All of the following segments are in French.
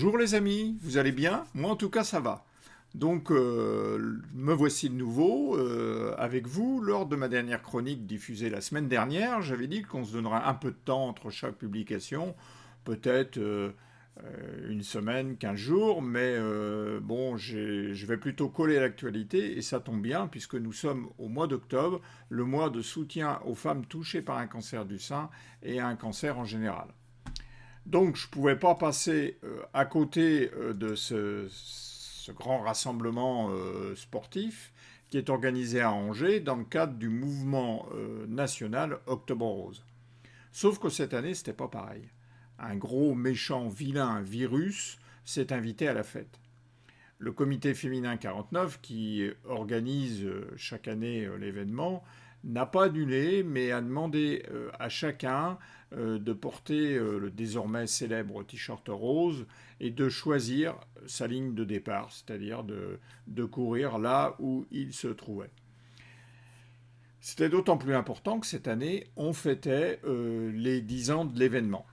Bonjour les amis, vous allez bien? Moi en tout cas ça va. Donc me voici de nouveau avec vous. Lors de ma dernière chronique diffusée la semaine dernière, j'avais dit qu'on se donnerait un peu de temps entre chaque publication, peut-être une semaine, 15 jours, mais bon, je vais plutôt coller à l'actualité et ça tombe bien puisque nous sommes au mois d'octobre, le mois de soutien aux femmes touchées par un cancer du sein et à un cancer en général. Donc je ne pouvais pas passer à côté de ce grand rassemblement sportif qui est organisé à Angers dans le cadre du mouvement national Octobre Rose. Sauf que cette année, ce n'était pas pareil. Un gros, méchant, vilain virus s'est invité à la fête. Le comité féminin 49, qui organise chaque année l'événement, n'a pas annulé, mais a demandé à chacun de porter le désormais célèbre t-shirt rose et de choisir sa ligne de départ, c'est-à-dire de courir là où il se trouvait. C'était d'autant plus important que cette année, on fêtait les 10 ans de l'événement.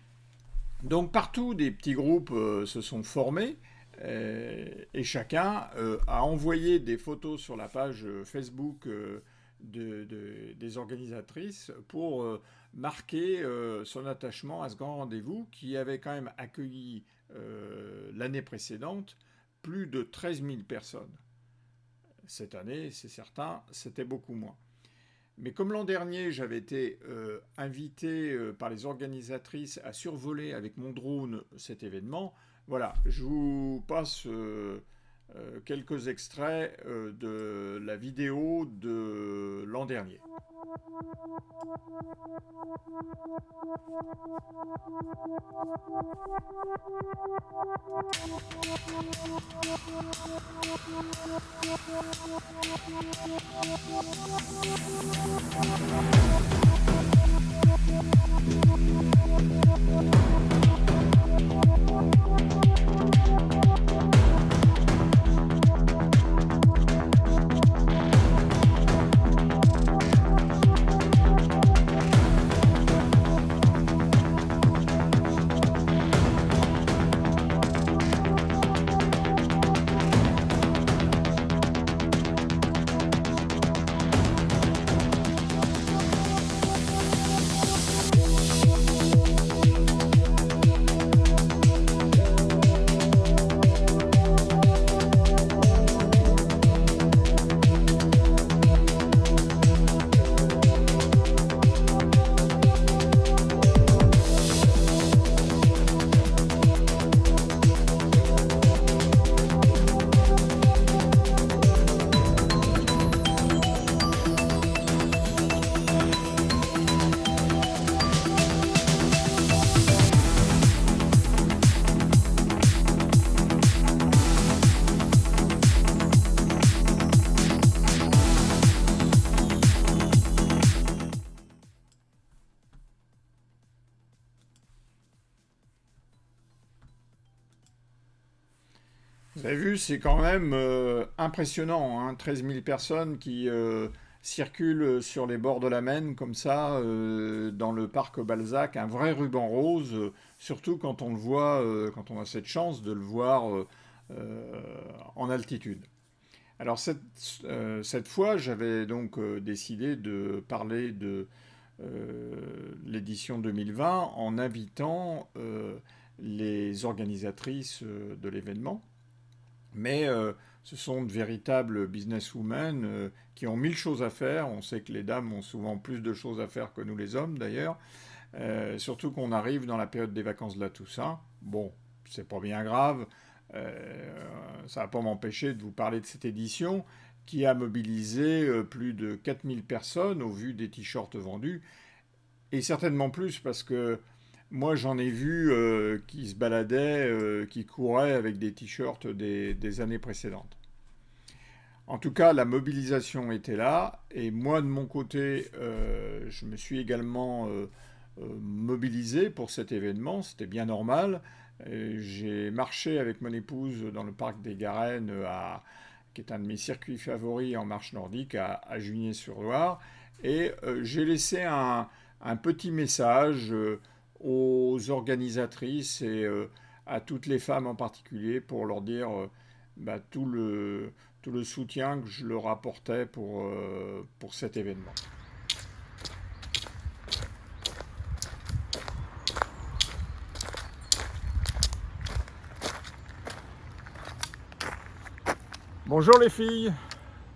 Donc partout, des petits groupes se sont formés et chacun a envoyé des photos sur la page Facebook des organisatrices pour marquer son attachement à ce grand rendez-vous qui avait quand même accueilli l'année précédente plus de 13 000 personnes. Cette année, c'est certain, c'était beaucoup moins. Mais comme l'an dernier, j'avais été invité par les organisatrices à survoler avec mon drone cet événement, voilà, je vous passe quelques extraits de la vidéo de l'an dernier. Vous avez vu, c'est quand même impressionnant, hein, 13 000 personnes qui circulent sur les bords de la Maine comme ça, dans le parc Balzac, un vrai ruban rose, surtout quand on le voit, quand on a cette chance de le voir en altitude. Alors cette fois, j'avais donc décidé de parler de l'édition 2020 en invitant les organisatrices de l'événement. Mais ce sont de véritables businesswomen qui ont mille choses à faire. On sait que les dames ont souvent plus de choses à faire que nous les hommes d'ailleurs. Surtout qu'on arrive dans la période des vacances de la Toussaint. Bon, c'est pas bien grave. Ça va pas m'empêcher de vous parler de cette édition qui a mobilisé plus de 4000 personnes au vu des t-shirts vendus. Et certainement plus parce que moi, j'en ai vu qui se baladaient, qui couraient avec des t-shirts des années précédentes. En tout cas, la mobilisation était là. Et moi, de mon côté, je me suis également mobilisé pour cet événement. C'était bien normal. J'ai marché avec mon épouse dans le parc des Garennes, qui est un de mes circuits favoris en marche nordique, à Juigné-sur-Loire. Et j'ai laissé un petit message aux organisatrices et à toutes les femmes en particulier pour leur dire bah, tout le soutien que je leur apportais pour cet événement. Bonjour les filles,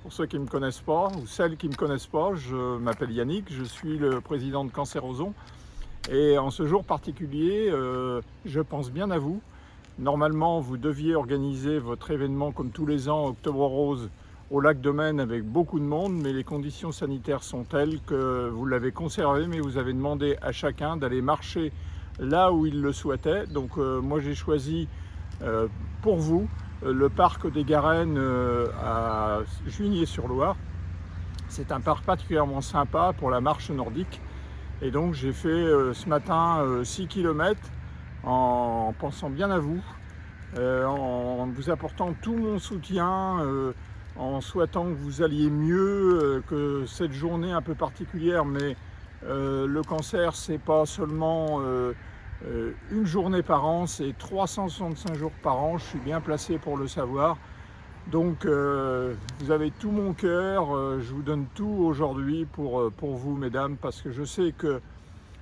pour ceux qui ne me connaissent pas, ou celles qui ne me connaissent pas, je m'appelle Yannick, je suis le président de Cancer-Ozon. Et en ce jour particulier, je pense bien à vous. Normalement, vous deviez organiser votre événement comme tous les ans, Octobre Rose, au lac de Maine avec beaucoup de monde, mais les conditions sanitaires sont telles que vous l'avez conservé, mais vous avez demandé à chacun d'aller marcher là où il le souhaitait. Donc moi j'ai choisi pour vous le parc des Garennes à Juigné-sur-Loire. C'est un parc particulièrement sympa pour la marche nordique. Et donc j'ai fait ce matin 6 km en pensant bien à vous, en vous apportant tout mon soutien, en souhaitant que vous alliez mieux, que cette journée un peu particulière, mais le cancer c'est pas seulement une journée par an, c'est 365 jours par an, je suis bien placé pour le savoir. Donc vous avez tout mon cœur, je vous donne tout aujourd'hui pour vous mesdames, parce que je sais que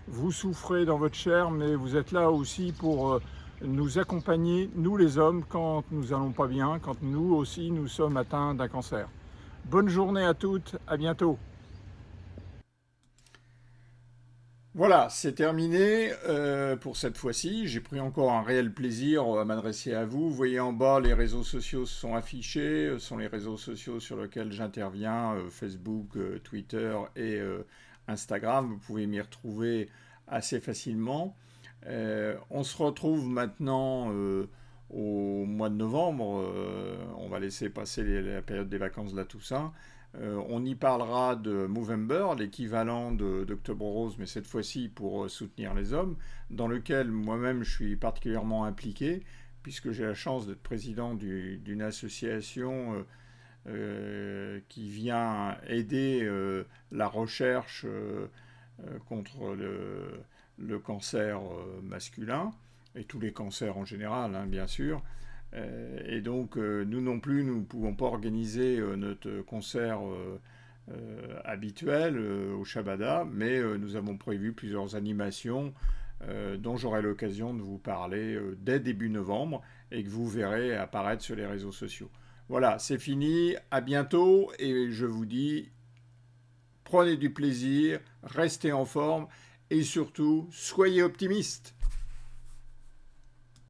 vous souffrez dans votre chair, mais vous êtes là aussi pour nous accompagner, nous les hommes, quand nous n'allons pas bien, quand nous aussi nous sommes atteints d'un cancer. Bonne journée à toutes, à bientôt. Voilà, c'est terminé pour cette fois-ci. J'ai pris encore un réel plaisir à m'adresser à vous. Vous voyez en bas, les réseaux sociaux sont affichés. Ce sont les réseaux sociaux sur lesquels j'interviens, Facebook, Twitter et Instagram. Vous pouvez m'y retrouver assez facilement. On se retrouve maintenant au mois de novembre. On va laisser passer la période des vacances de la Toussaint. On y parlera de Movember, l'équivalent d'Octobre Rose, mais cette fois-ci pour soutenir les hommes, dans lequel moi-même je suis particulièrement impliqué, puisque j'ai la chance d'être président d'une association qui vient aider la recherche contre le cancer masculin, et tous les cancers en général, hein, bien sûr. Et donc, nous non plus, nous ne pouvons pas organiser notre concert habituel au Shabada, mais nous avons prévu plusieurs animations dont j'aurai l'occasion de vous parler dès début novembre et que vous verrez apparaître sur les réseaux sociaux. Voilà, c'est fini, à bientôt et je vous dis, prenez du plaisir, restez en forme et surtout, soyez optimistes.